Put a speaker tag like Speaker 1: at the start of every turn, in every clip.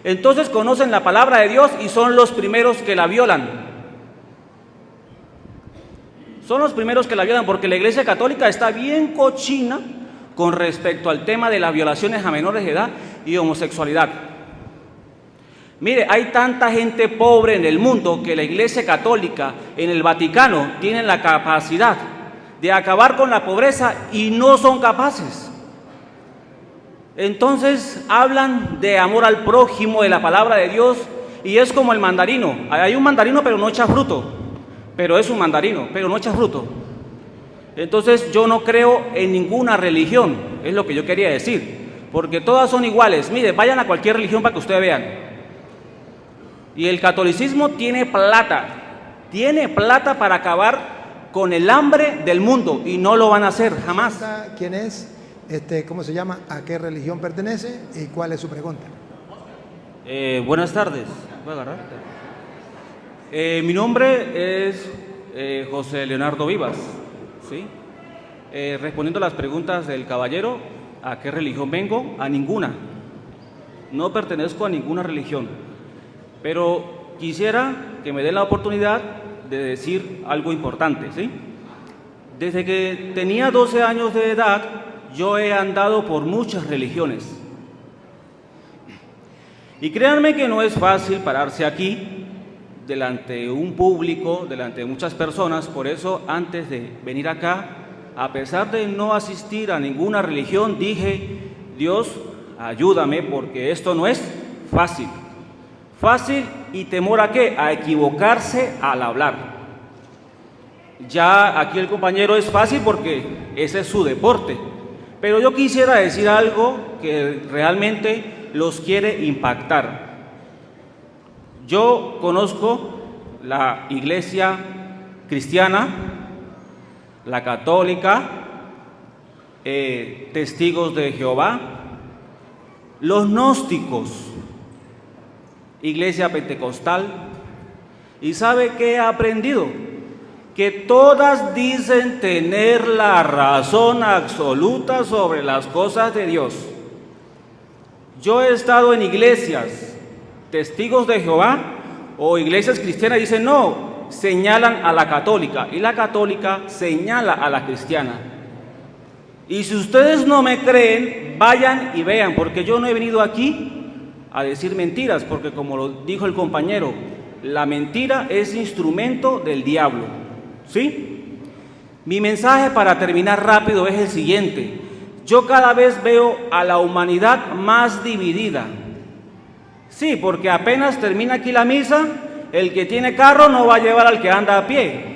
Speaker 1: Entonces conocen la palabra de Dios y son los primeros que la violan. Son los primeros que la violan porque la Iglesia Católica está bien cochina con respecto al tema de las violaciones a menores de edad y homosexualidad. Mire, hay tanta gente pobre en el mundo que la Iglesia Católica en el Vaticano tiene la capacidad de acabar con la pobreza y no son capaces. Entonces hablan de amor al prójimo, de la palabra de Dios, y es como el mandarino. Hay un mandarino pero no echa fruto, pero es un mandarino, pero no echa fruto. Entonces yo no creo en ninguna religión, es lo que yo quería decir, porque todas son iguales. Mire, vayan a cualquier religión para que ustedes vean. Y el catolicismo tiene plata para acabar con el hambre del mundo y no lo van a hacer jamás.
Speaker 2: ¿Quién es? ¿Cómo se llama? ¿A qué religión pertenece? ¿Y cuál es su pregunta?
Speaker 1: Buenas tardes. ¿Voy a agarrar? Mi nombre es José Leonardo Vivas. ¿Sí? Respondiendo a las preguntas del caballero, ¿a qué religión vengo? A ninguna. No pertenezco a ninguna religión. Pero quisiera que me den la oportunidad de decir algo importante, ¿sí? Desde que tenía 12 años de edad, yo he andado por muchas religiones. Y créanme que no es fácil pararse aquí, delante de un público, delante de muchas personas. Por eso, antes de venir acá, a pesar de no asistir a ninguna religión, dije, Dios, ayúdame, porque esto no es fácil. Fácil y temor ¿a qué? A equivocarse al hablar. Ya aquí el compañero es fácil porque ese es su deporte. Pero yo quisiera decir algo que realmente los quiere impactar. Yo conozco la iglesia cristiana, la católica, testigos de Jehová, los gnósticos, iglesia pentecostal. ¿Y sabe qué he aprendido? Que todas dicen tener la razón absoluta sobre las cosas de Dios. Yo he estado en iglesias, testigos de Jehová o iglesias cristianas, dicen no, señalan a la católica y la católica señala a la cristiana. Y si ustedes no me creen, vayan y vean, porque yo no he venido aquí a decir mentiras, porque como lo dijo el compañero, la mentira es instrumento del diablo, ¿sí? Mi mensaje para terminar rápido es el siguiente. Yo cada vez veo a la humanidad más dividida. Sí, porque apenas termina aquí la misa, el que tiene carro no va a llevar al que anda a pie.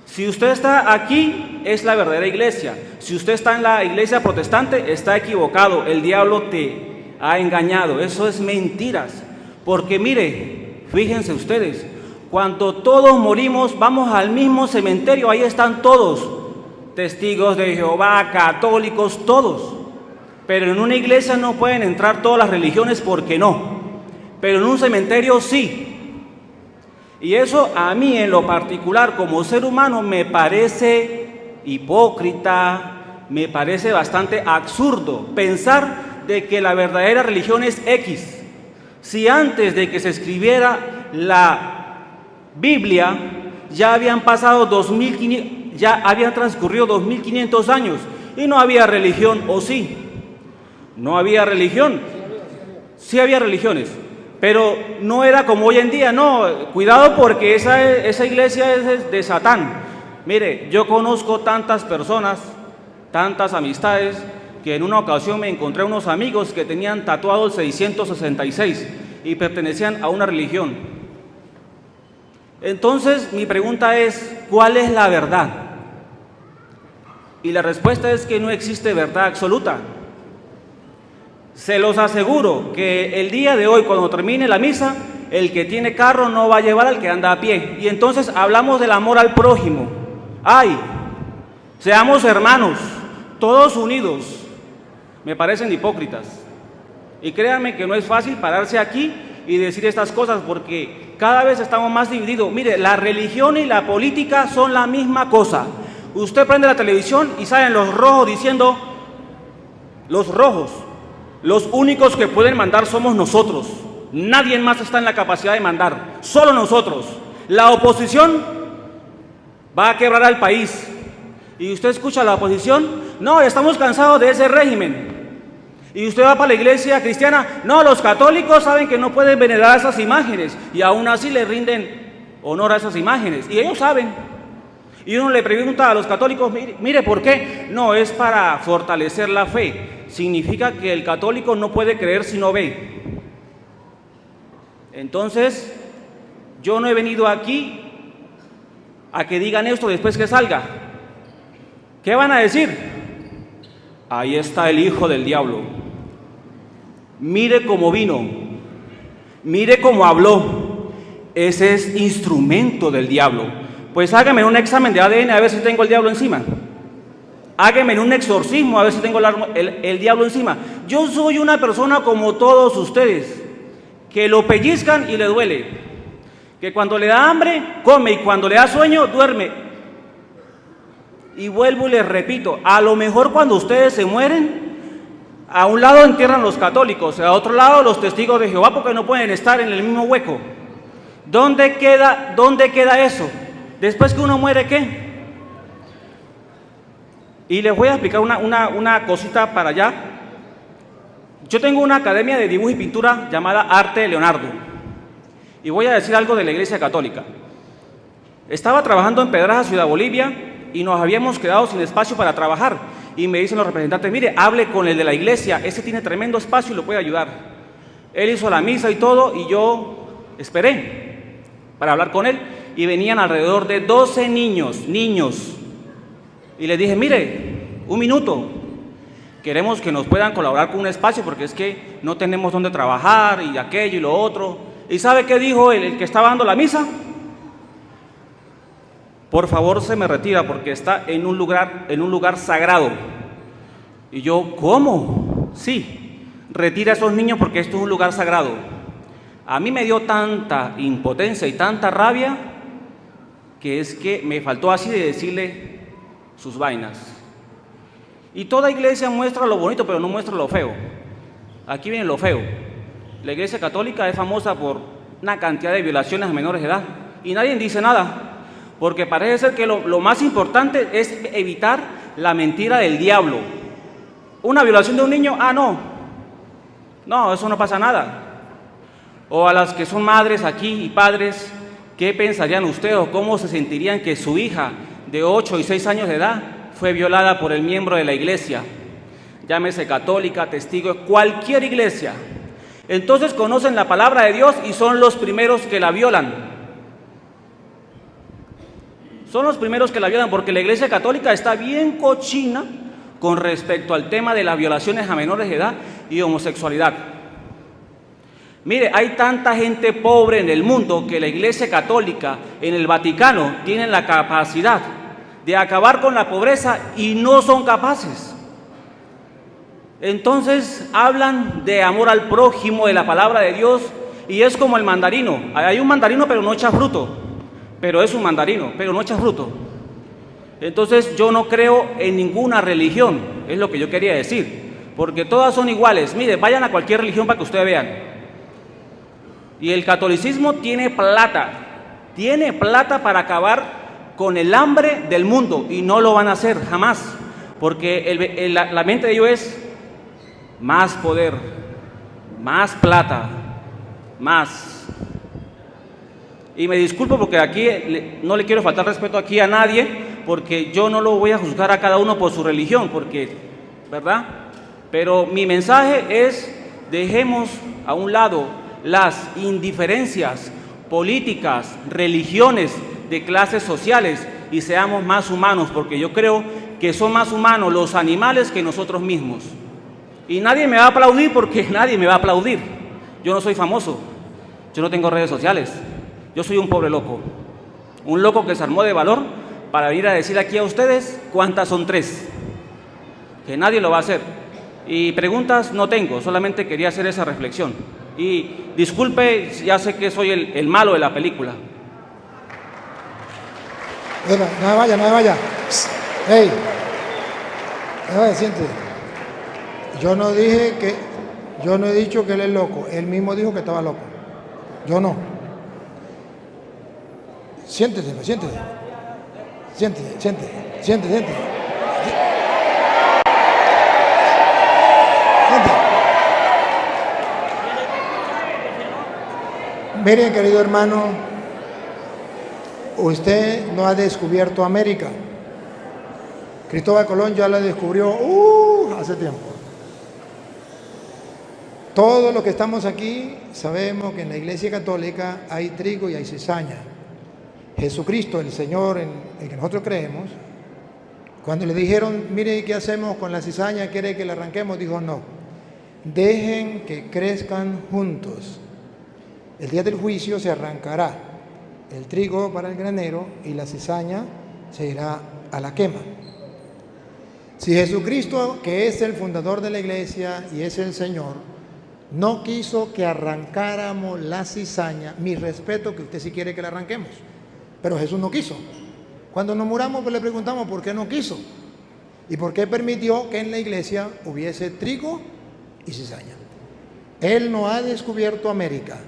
Speaker 1: Si usted está aquí, es la verdadera iglesia. Si usted está en la iglesia protestante, está equivocado. El diablo te ha engañado. Eso es mentiras. Porque mire, fíjense ustedes, cuando todos morimos, vamos al mismo cementerio. Ahí están todos. Testigos de Jehová, católicos, todos. Pero en una iglesia no pueden entrar todas las religiones, porque no. Pero en un cementerio sí. Y eso a mí en lo particular como ser humano me parece hipócrita, me parece bastante absurdo pensar de que la verdadera religión es X. Si antes de que se escribiera la Biblia ya habían pasado 2500, ya habían transcurrido 2500 años y no había religión, ¿o sí? No había religión. Sí había religiones. Pero no era como hoy en día, no, cuidado porque esa iglesia es de Satán. Mire, yo conozco tantas personas, tantas amistades, que en una ocasión me encontré unos amigos que tenían tatuado el 666 y pertenecían a una religión. Entonces mi pregunta es, ¿cuál es la verdad? Y la respuesta es que no existe verdad absoluta. Se los aseguro que el día de hoy, cuando termine la misa, el que tiene carro no va a llevar al que anda a pie. Y entonces hablamos del amor al prójimo. ¡Ay! Seamos hermanos, todos unidos. Me parecen hipócritas. Y créanme que no es fácil pararse aquí y decir estas cosas, porque cada vez estamos más divididos. Mire, la religión y la política son la misma cosa. Usted prende la televisión y salen los rojos diciendo, los rojos Los únicos que pueden mandar somos nosotros. Nadie más está en la capacidad de mandar, solo nosotros. La oposición va a quebrar al país. Y usted escucha a la oposición, no, estamos cansados de ese régimen. Y usted va para la iglesia cristiana, no, los católicos saben que no pueden venerar esas imágenes y aún así le rinden honor a esas imágenes. Y ellos saben. Y uno le pregunta a los católicos, mire, ¿por qué? No, es para fortalecer la fe. Significa que el católico no puede creer si no ve. Entonces, yo no he venido aquí a que digan esto después que salga. ¿Qué van a decir? Ahí está el hijo del diablo. Mire cómo vino. Mire cómo habló. Ese es instrumento del diablo. Pues hágame un examen de ADN a ver si tengo el diablo encima. Hágame un exorcismo a ver si tengo el diablo encima. Yo soy una persona como todos ustedes, que lo pellizcan y le duele, que cuando le da hambre, come, y cuando le da sueño, duerme. Y vuelvo y les repito, a lo mejor cuando ustedes se mueren, a un lado entierran los católicos, a otro lado los testigos de Jehová, porque no pueden estar en el mismo hueco. ¿Dónde queda eso? Después que uno muere, ¿qué? Y les voy a explicar una cosita para allá. Yo tengo una academia de dibujo y pintura llamada Arte de Leonardo. Y voy a decir algo de la Iglesia Católica. Estaba trabajando en Pedraza, Ciudad Bolivia, y nos habíamos quedado sin espacio para trabajar. Y me dicen los representantes, mire, hable con el de la iglesia, ese tiene tremendo espacio y lo puede ayudar. Él hizo la misa y todo, y yo esperé para hablar con él. Y venían alrededor de 12 niños. Y les dije, mire, un minuto, queremos que nos puedan colaborar con un espacio porque es que no tenemos dónde trabajar y aquello y lo otro. ¿Y sabe qué dijo el que estaba dando la misa? Por favor, se me retira porque está en un lugar sagrado. Y yo, ¿cómo? Sí, retira a esos niños porque esto es un lugar sagrado. A mí me dio tanta impotencia y tanta rabia que es que me faltó así de decirle sus vainas. Y toda iglesia muestra lo bonito, pero no muestra lo feo. Aquí viene lo feo. La iglesia católica es famosa por una cantidad de violaciones a menores de edad y nadie dice nada, porque parece ser que lo más importante es evitar la mentira del diablo. Una violación de un niño, no, eso no pasa nada. O a las que son madres aquí y padres, ¿qué pensarían ustedes o cómo se sentirían que su hija de 8 y 6 años de edad fue violada por el miembro de la iglesia? Llámese católica, testigo, cualquier iglesia. Entonces conocen la palabra de Dios y son los primeros que la violan. Son los primeros que la violan porque la iglesia católica está bien cochina con respecto al tema de las violaciones a menores de edad y homosexualidad. Mire, hay tanta gente pobre en el mundo que la Iglesia Católica en el Vaticano tiene la capacidad de acabar con la pobreza y no son capaces. Entonces hablan de amor al prójimo, de la palabra de Dios, y es como el mandarino. Hay un mandarino pero no echa fruto, pero es un mandarino, pero no echa fruto. Entonces yo no creo en ninguna religión, es lo que yo quería decir, porque todas son iguales. Mire, vayan a cualquier religión para que ustedes vean. Y el catolicismo tiene plata para acabar con el hambre del mundo y no lo van a hacer jamás, porque la mente de ellos es más poder, más plata, más. Y me disculpo porque aquí no le quiero faltar respeto aquí a nadie, porque yo no lo voy a juzgar a cada uno por su religión, porque, ¿verdad? Pero mi mensaje es, dejemos a un lado las indiferencias políticas, religiones, de clases sociales y seamos más humanos, porque yo creo que son más humanos los animales que nosotros mismos. Y nadie me va a aplaudir porque nadie me va a aplaudir. Yo no soy famoso, yo no tengo redes sociales, yo soy un pobre loco, un loco que se armó de valor para venir a decir aquí a ustedes cuántas son 3, que nadie lo va a hacer. Y preguntas no tengo, solamente quería hacer esa reflexión. Y disculpe, ya sé que soy el malo de la película.
Speaker 2: No me vaya. Hey, siéntese. Yo no dije que Yo no he dicho que él es loco. Él mismo dijo que estaba loco. Yo no. Siéntese. Siéntese. Miren, querido hermano, usted no ha descubierto América. Cristóbal Colón ya la descubrió hace tiempo. Todos los que estamos aquí sabemos que en la Iglesia Católica hay trigo y hay cizaña. Jesucristo, el Señor en el que nosotros creemos, cuando le dijeron, mire, ¿qué hacemos con la cizaña? ¿Quiere que la arranquemos? Dijo, no, dejen que crezcan juntos. El día del juicio se arrancará el trigo para el granero y la cizaña se irá a la quema. Si Jesucristo, que es el fundador de la iglesia y es el Señor, no quiso que arrancáramos la cizaña, mi respeto que usted sí quiere que la arranquemos, pero Jesús no quiso. Cuando nos muramos pues le preguntamos por qué no quiso y por qué permitió que en la iglesia hubiese trigo y cizaña. Él no ha descubierto América.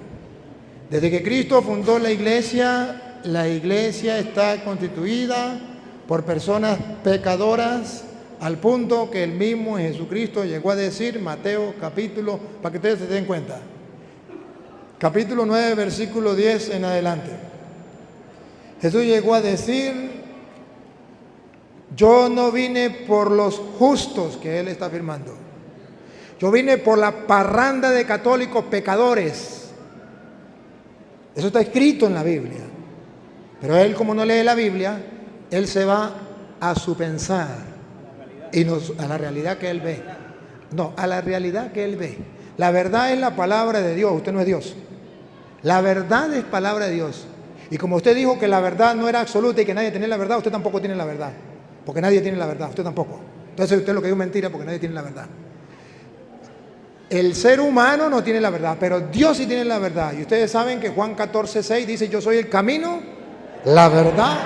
Speaker 2: Desde que Cristo fundó la iglesia está constituida por personas pecadoras, al punto que el mismo Jesucristo llegó a decir, Mateo capítulo, para que ustedes se den cuenta, capítulo 9, versículo 10 en adelante. Jesús llegó a decir, yo no vine por los justos, que él está afirmando, yo vine por la parranda de católicos pecadores. Eso está escrito en la Biblia. Pero él, como no lee la Biblia, él se va a su pensar y a la realidad que él ve. No, a la realidad que él ve. La verdad es la palabra de Dios, usted no es Dios. La verdad es palabra de Dios. Y como usted dijo que la verdad no era absoluta y que nadie tenía la verdad, usted tampoco tiene la verdad. Porque nadie tiene la verdad, usted tampoco. Entonces usted lo que dijo es mentira porque nadie tiene la verdad. El ser humano no tiene la verdad, pero Dios sí tiene la verdad. Y ustedes saben que Juan 14:6 dice, yo soy el camino, la verdad.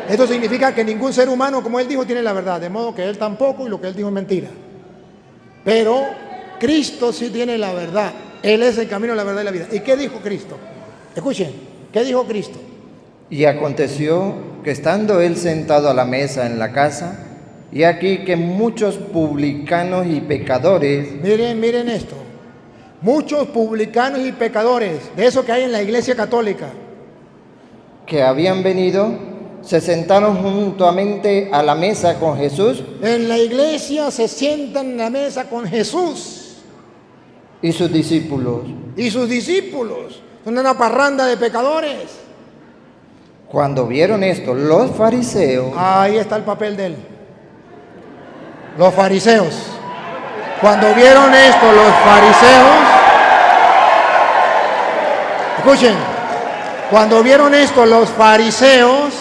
Speaker 2: Esto significa que ningún ser humano, como él dijo, tiene la verdad. De modo que él tampoco y lo que él dijo es mentira. Pero Cristo sí tiene la verdad. Él es el camino, la verdad y la vida. ¿Y qué dijo Cristo? Escuchen, ¿qué dijo Cristo?
Speaker 3: Y aconteció que estando él sentado a la mesa en la casa, y aquí que muchos publicanos y pecadores...
Speaker 2: Miren esto. Muchos publicanos y pecadores, de eso que hay en la iglesia católica,
Speaker 3: que habían venido, se sentaron juntamente a la mesa con Jesús.
Speaker 2: En la iglesia se sientan en la mesa con Jesús.
Speaker 3: Y sus discípulos.
Speaker 2: Y sus discípulos. Son una parranda de pecadores.
Speaker 3: Cuando vieron esto, los fariseos...
Speaker 2: Ahí está el papel de él. Los fariseos. Cuando vieron esto, los fariseos, escuchen, cuando vieron esto, los fariseos,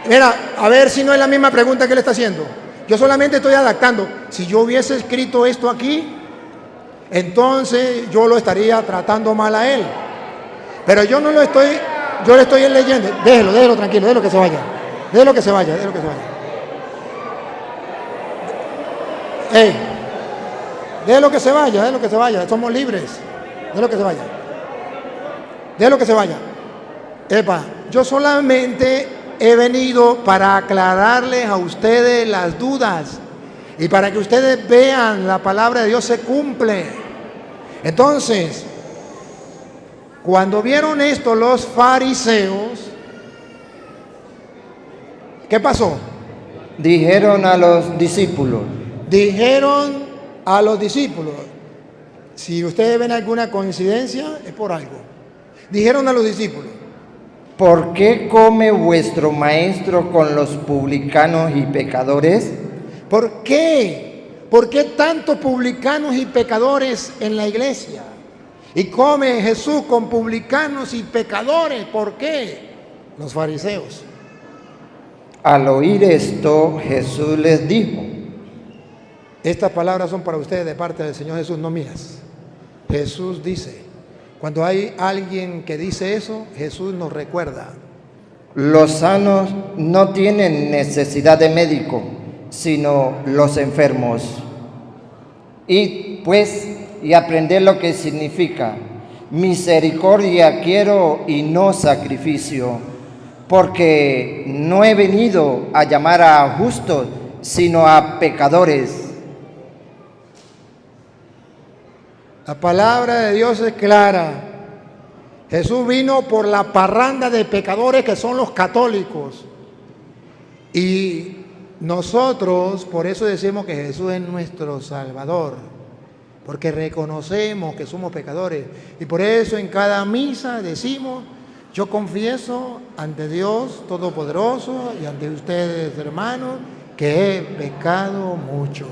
Speaker 2: mira, a ver si no es la misma pregunta que él está haciendo. Yo solamente estoy adaptando. Si yo hubiese escrito esto aquí, entonces yo lo estaría tratando mal a él. Pero yo no lo estoy, yo le estoy leyendo. Déjelo tranquilo, déjelo que se vaya. Déjelo que se vaya. Déjelo que se vaya, somos libres. Déjelo que se vaya. Yo solamente he venido para aclararles a ustedes las dudas y para que ustedes vean la palabra de Dios se cumple. Entonces, cuando vieron esto los fariseos, ¿qué pasó?
Speaker 3: Dijeron a los discípulos. Si ustedes ven alguna coincidencia, es por algo. Dijeron a los discípulos, ¿por qué come vuestro maestro con los publicanos y pecadores?
Speaker 2: ¿Por qué? ¿Por qué tantos publicanos y pecadores en la iglesia? Y come Jesús con publicanos y pecadores. ¿Por qué? Los fariseos.
Speaker 3: Al oír esto, Jesús les dijo.
Speaker 2: Estas palabras son para ustedes de parte del Señor Jesús, no mías. Jesús dice, cuando hay alguien que dice eso, Jesús nos recuerda.
Speaker 3: Los sanos no tienen necesidad de médico, sino los enfermos. Y pues y aprender lo que significa. Misericordia quiero y no sacrificio, porque no he venido a llamar a justos, sino a pecadores.
Speaker 2: La palabra de Dios es clara. Jesús vino por la parranda de pecadores que son los católicos. Y nosotros, por eso decimos que Jesús es nuestro Salvador, porque reconocemos que somos pecadores. Y por eso en cada misa decimos: yo confieso ante Dios Todopoderoso y ante ustedes, hermanos, que he pecado mucho,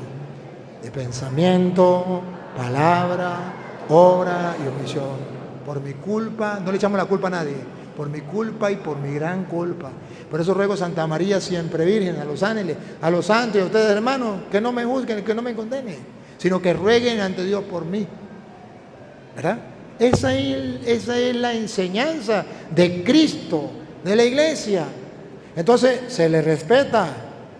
Speaker 2: de pensamiento, palabra, obra y omisión. Por mi culpa, no le echamos la culpa a nadie, por mi culpa y por mi gran culpa. Por eso ruego a Santa María siempre Virgen, a los ángeles, a los santos y a ustedes, hermanos, que no me juzguen, que no me condenen, sino que rueguen ante Dios por mí. ¿Verdad? Esa es la enseñanza de Cristo, de la iglesia. Entonces se le respeta,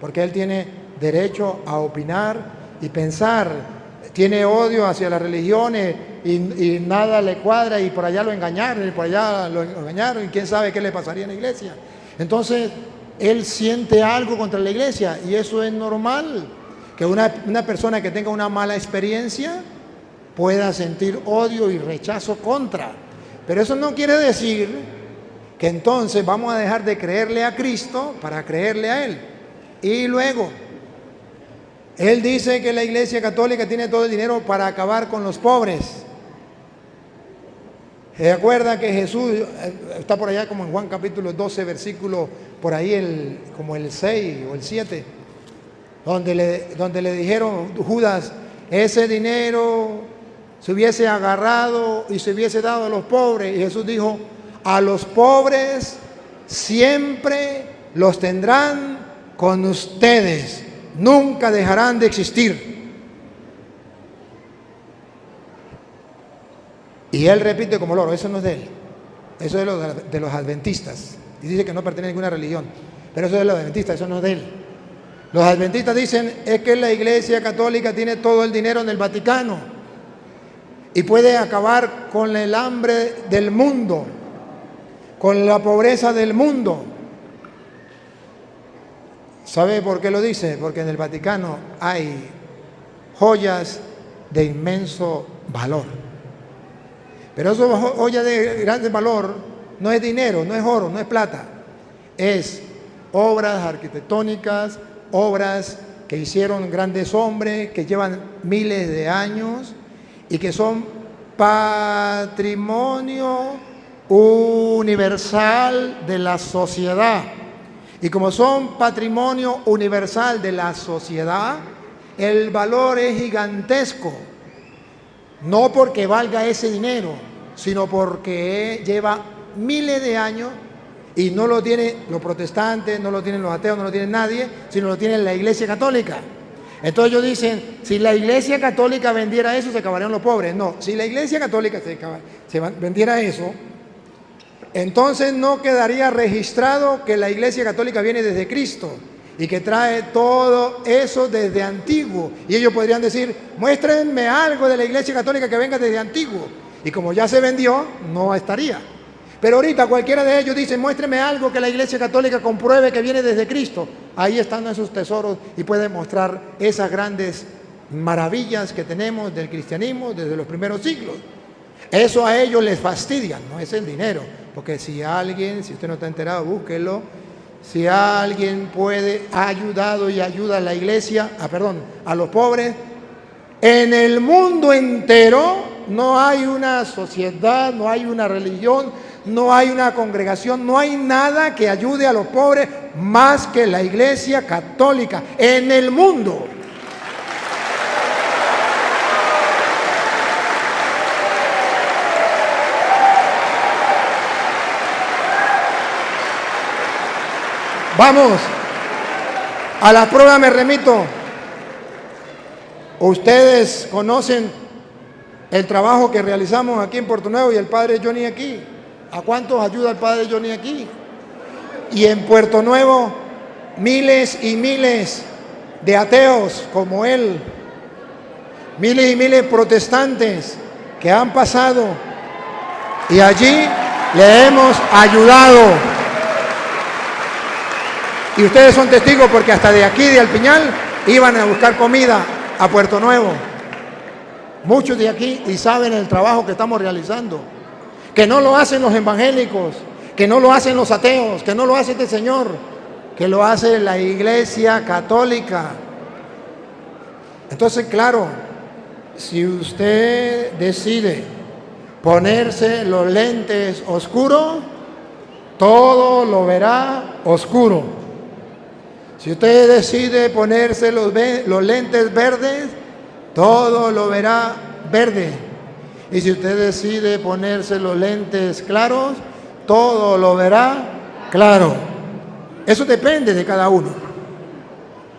Speaker 2: porque Él tiene derecho a opinar y pensar. Tiene odio hacia las religiones y nada le cuadra, y por allá lo engañaron, y por allá lo engañaron, y quién sabe qué le pasaría en la iglesia. Entonces él siente algo contra la iglesia, y eso es normal, que una persona que tenga una mala experiencia pueda sentir odio y rechazo contra. Pero eso no quiere decir que entonces vamos a dejar de creerle a Cristo para creerle a Él. Y luego Él dice que la Iglesia Católica tiene todo el dinero para acabar con los pobres. ¿Se acuerda que Jesús está por allá como en Juan capítulo 12, versículo por ahí como el 6 o el 7, donde le dijeron Judas, ese dinero se hubiese agarrado y se hubiese dado a los pobres? Y Jesús dijo, a los pobres siempre los tendrán con ustedes, nunca dejarán de existir. Y él repite como loro, eso no es de él, eso es de los adventistas, y dice que no pertenece a ninguna religión, pero eso es de los adventistas, eso no es de él. Los adventistas dicen es que la Iglesia Católica tiene todo el dinero en el Vaticano y puede acabar con el hambre del mundo, con la pobreza del mundo. ¿Sabe por qué lo dice? Porque en el Vaticano hay joyas de inmenso valor. Pero esas joyas de grande valor no es dinero, no es oro, no es plata. Es obras arquitectónicas, obras que hicieron grandes hombres, que llevan miles de años y que son patrimonio universal de la sociedad. Y como son patrimonio universal de la sociedad, el valor es gigantesco. No porque valga ese dinero, sino porque lleva miles de años y no lo tienen los protestantes, no lo tienen los ateos, no lo tiene nadie, sino lo tiene la Iglesia Católica. Entonces ellos dicen, si la Iglesia Católica vendiera eso, se acabarían los pobres. No, si la Iglesia Católica se vendiera eso, entonces no quedaría registrado que la Iglesia Católica viene desde Cristo y que trae todo eso desde antiguo. Y ellos podrían decir, muéstrenme algo de la Iglesia Católica que venga desde antiguo. Y como ya se vendió, no estaría. Pero ahorita cualquiera de ellos dice, muéstreme algo que la Iglesia Católica compruebe que viene desde Cristo. Ahí están esos tesoros y pueden mostrar esas grandes maravillas que tenemos del cristianismo desde los primeros siglos. Eso a ellos les fastidia, no es el dinero. Porque si usted no está enterado, búsquelo. Si alguien ha ayudado y ayuda a la iglesia, a los pobres, en el mundo entero no hay una sociedad, no hay una religión, no hay una congregación, no hay nada que ayude a los pobres más que la Iglesia Católica en el mundo. Vamos, a la prueba me remito. Ustedes conocen el trabajo que realizamos aquí en Puerto Nuevo y el padre Johnny aquí. ¿A cuántos ayuda el padre Johnny aquí? Y en Puerto Nuevo, miles y miles de ateos como él, miles y miles de protestantes que han pasado y allí le hemos ayudado. Y ustedes son testigos porque hasta de aquí, de Alpiñal, iban a buscar comida a Puerto Nuevo. Muchos de aquí y saben el trabajo que estamos realizando. Que no lo hacen los evangélicos, que no lo hacen los ateos, que no lo hace este señor, que lo hace la Iglesia Católica. Entonces, claro, si usted decide ponerse los lentes oscuros, todo lo verá oscuro. Si usted decide ponerse los lentes verdes, todo lo verá verde. Y si usted decide ponerse los lentes claros, todo lo verá claro. Eso depende de cada uno.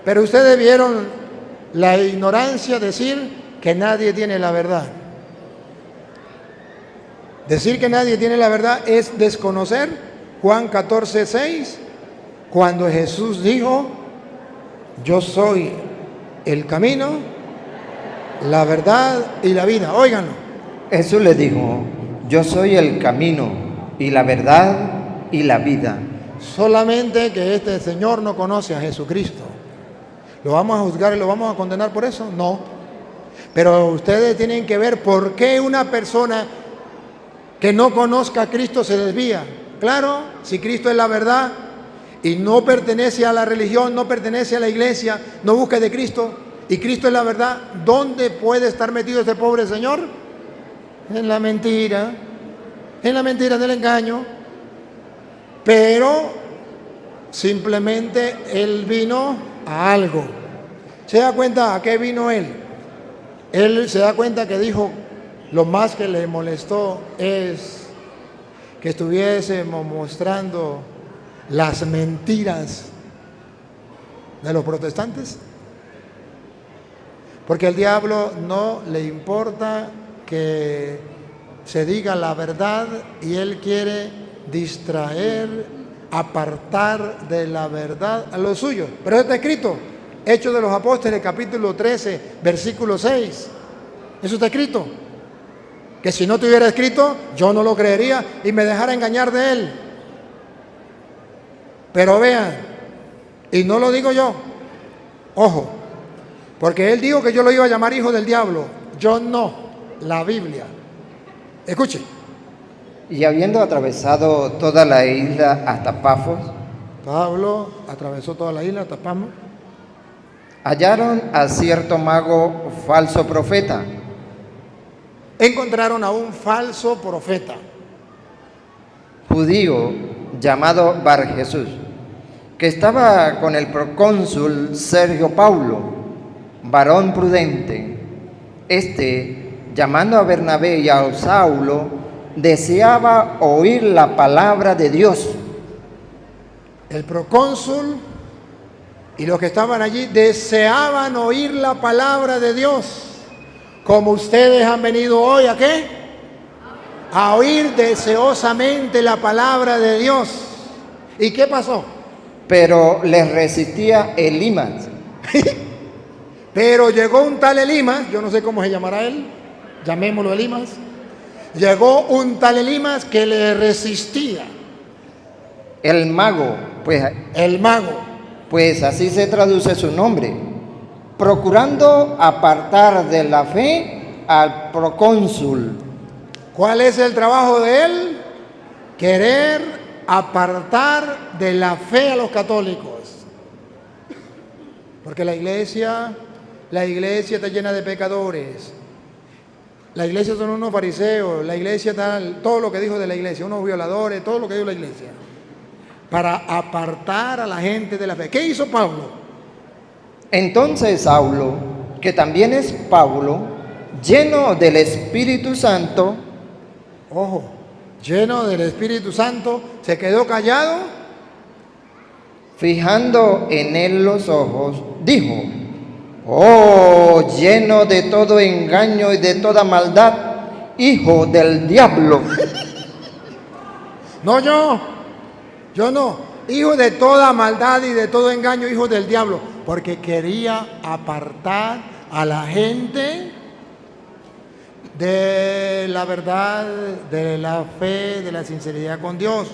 Speaker 2: Pero ustedes vieron la ignorancia decir que nadie tiene la verdad. Decir que nadie tiene la verdad es desconocer Juan 14:6, cuando Jesús dijo: yo soy el camino, la verdad y la vida. Óiganlo.
Speaker 3: Jesús le dijo: yo soy el camino y la verdad y la vida.
Speaker 2: Solamente que este señor no conoce a Jesucristo. ¿Lo vamos a juzgar y lo vamos a condenar por eso? No. Pero ustedes tienen que ver por qué una persona que no conozca a Cristo se desvía. Claro, si Cristo es la verdad y no pertenece a la religión, no pertenece a la iglesia, no busca de Cristo, y Cristo es la verdad, ¿dónde puede estar metido este pobre señor? En la mentira, en el engaño. Pero simplemente él vino a algo. ¿Se da cuenta a qué vino él? Él se da cuenta que dijo, lo más que le molestó es que estuviésemos mostrando las mentiras de los protestantes. Porque al diablo no le importa que se diga la verdad y él quiere distraer, apartar de la verdad a los suyos. Pero eso está escrito, Hechos de los Apóstoles, capítulo 13, versículo 6. Eso está escrito. Que si no estuviera escrito, yo no lo creería y me dejara engañar de él. Pero vean, y no lo digo yo, ojo, porque él dijo que yo lo iba a llamar hijo del diablo. Yo no, la Biblia. Escuche.
Speaker 3: Y habiendo atravesado toda la isla hasta Pafos,
Speaker 2: Pablo atravesó toda la isla hasta Pafos.
Speaker 3: hallaron a cierto mago falso profeta.
Speaker 2: Encontraron a un falso profeta,
Speaker 3: Judío llamado Bar Jesús, que estaba con el procónsul Sergio Paulo, varón prudente. Llamando a Bernabé y a Saulo, deseaba oír la palabra de Dios.
Speaker 2: el procónsul y los que estaban allí deseaban oír la palabra de Dios. Como ustedes han venido hoy, ¿a qué? A oír deseosamente la palabra de Dios. ¿Y qué pasó?
Speaker 3: Pero les resistía Elimas.
Speaker 2: Pero llegó un tal Elimas, yo no sé cómo se llamará él, llamémoslo Elimas. Llegó un tal Elimas que le resistía.
Speaker 3: El mago,
Speaker 2: El mago.
Speaker 3: pues así se traduce su nombre, procurando apartar de la fe al procónsul.
Speaker 2: ¿Cuál es el trabajo de él? Querer apartar de la fe a los católicos. Porque la iglesia está llena de pecadores. La iglesia son unos fariseos, la iglesia está todo lo que dijo de la iglesia, unos violadores, todo lo que dijo la iglesia. Para apartar a la gente de la fe. ¿Qué hizo Pablo?
Speaker 3: Entonces Saulo, que también es Pablo, lleno del Espíritu Santo,
Speaker 2: Ojo, lleno del Espíritu Santo, se quedó callado.
Speaker 3: fijando en él los ojos, dijo: oh, lleno de todo engaño y de toda maldad, hijo del diablo.
Speaker 2: No yo no, hijo de toda maldad y de todo engaño, hijo del diablo, porque quería apartar a la gente de la verdad, de la fe, de la sinceridad con Dios.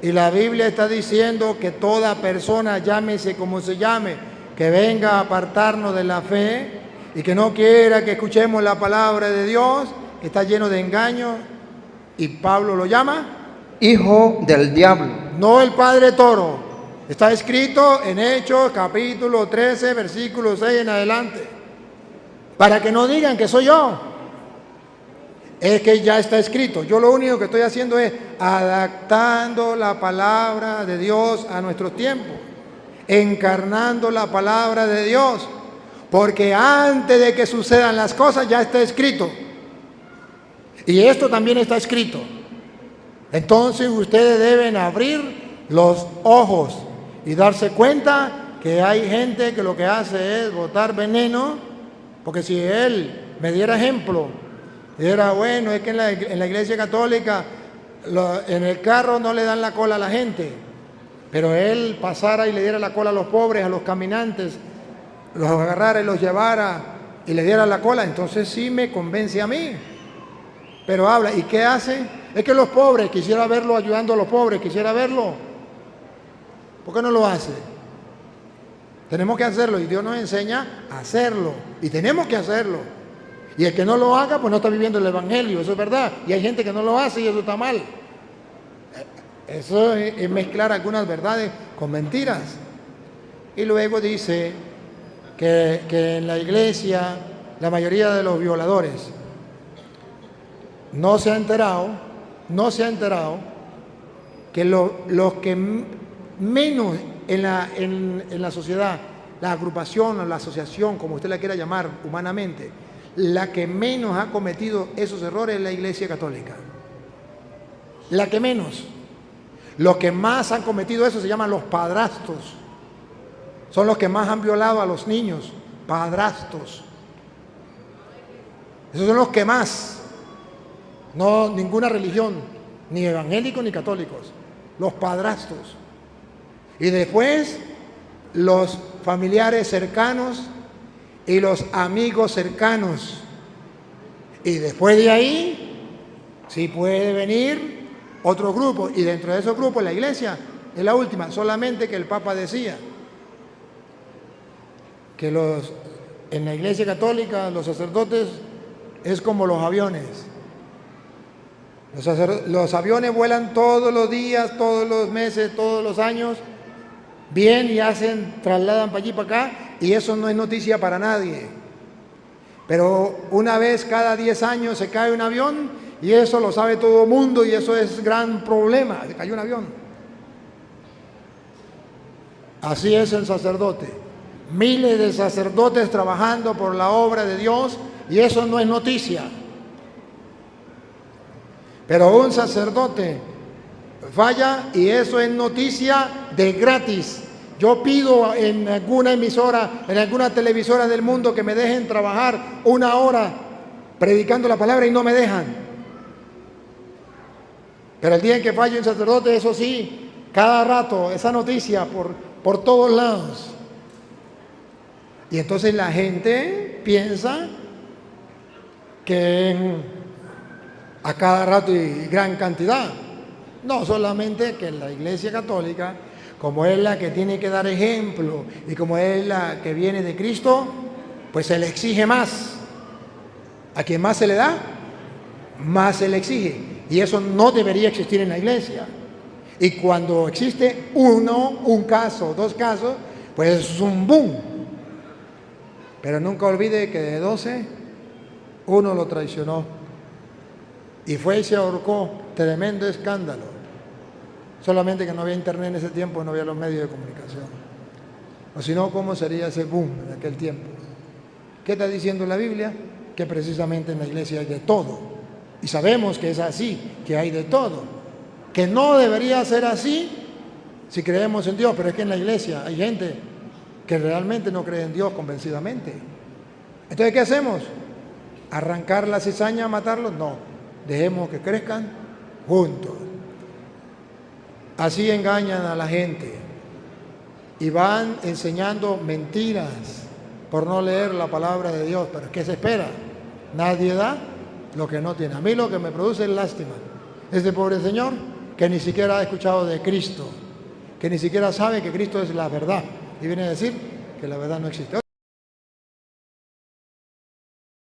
Speaker 2: Y la Biblia está diciendo que toda persona, llámese como se llame, que venga a apartarnos de la fe y que no quiera que escuchemos la palabra de Dios, está lleno de engaños, y Pablo lo llama
Speaker 3: hijo del diablo.
Speaker 2: no el padre toro. Está escrito en Hechos capítulo 13, versículo 6 en adelante. Para que no digan que soy yo. Es que ya está escrito. Yo lo único que estoy haciendo es adaptando la palabra de Dios a nuestros tiempos. Encarnando la palabra de Dios. Porque antes de que sucedan las cosas ya está escrito. Y esto también está escrito. Entonces ustedes deben abrir los ojos y darse cuenta que hay gente que lo que hace es botar veneno, porque si él me diera ejemplo, era bueno, es que en la Iglesia Católica en el carro no le dan la cola a la gente, pero él pasara y le diera la cola a los pobres, a los caminantes, los agarrara y los llevara y le diera la cola, entonces sí me convence a mí. Pero habla, ¿y qué hace? Es que los pobres, quisiera verlo ayudando a los pobres, quisiera verlo. ¿Por qué no lo hace? Tenemos que hacerlo y Dios nos enseña a hacerlo. Y tenemos que hacerlo. Y el que no lo haga, pues no está viviendo el Evangelio, eso es verdad. Y hay gente que no lo hace y eso está mal. Eso es mezclar algunas verdades con mentiras. Y luego dice que en la iglesia la mayoría de los violadores no se ha enterado que los que menos en la sociedad, la agrupación o la asociación, como usted la quiera llamar humanamente, la que menos ha cometido esos errores es la Iglesia Católica. La que menos. Los que más han cometido eso se llaman los padrastros. Son los que más han violado a los niños, padrastros. Esos son los que más. No ninguna religión, ni evangélicos ni católicos, los padrastros. Y después los familiares cercanos y los amigos cercanos. Y después de ahí, sí puede venir otro grupo. Y dentro de esos grupos la iglesia es la última. Solamente que el Papa decía que en la Iglesia Católica los sacerdotes es como los aviones. Los aviones vuelan todos los días, todos los meses, todos los años, bien, y trasladan para allí, para acá, y eso no es noticia para nadie. Pero una vez cada 10 años se cae un avión, y eso lo sabe todo el mundo, y eso es gran problema, se cayó un avión. Así es el sacerdote. Miles de sacerdotes trabajando por la obra de Dios, y eso no es noticia. Pero un sacerdote falla y eso es noticia de gratis. Yo pido en alguna emisora, en alguna televisora del mundo que me dejen trabajar 1 hora predicando la palabra y no me dejan. Pero el día en que falle un sacerdote, eso sí, cada rato, esa noticia por todos lados. Y entonces la gente piensa que a cada rato y gran cantidad. No, solamente que la Iglesia Católica, como es la que tiene que dar ejemplo y como es la que viene de Cristo, pues se le exige más. A quien más se le da, más se le exige. Y eso no debería existir en la Iglesia. Y cuando existe un caso, 2 casos, pues es un boom. Pero nunca olvide que de 12, uno lo traicionó. Y fue y se ahorcó, tremendo escándalo. Solamente que no había internet en ese tiempo, no había los medios de comunicación. O si no, ¿cómo sería ese boom en aquel tiempo? ¿Qué está diciendo la Biblia? Que precisamente en la iglesia hay de todo. Y sabemos que es así, que hay de todo. Que no debería ser así si creemos en Dios, pero es que en la iglesia hay gente que realmente no cree en Dios convencidamente. Entonces, ¿qué hacemos? ¿Arrancar la cizaña, matarlos? No. Dejemos que crezcan juntos. Así engañan a la gente y van enseñando mentiras por no leer la palabra de Dios. Pero ¿qué se espera? Nadie da lo que no tiene. A mí lo que me produce es lástima. Este pobre señor que ni siquiera ha escuchado de Cristo, que ni siquiera sabe que Cristo es la verdad y viene a decir que la verdad no existe.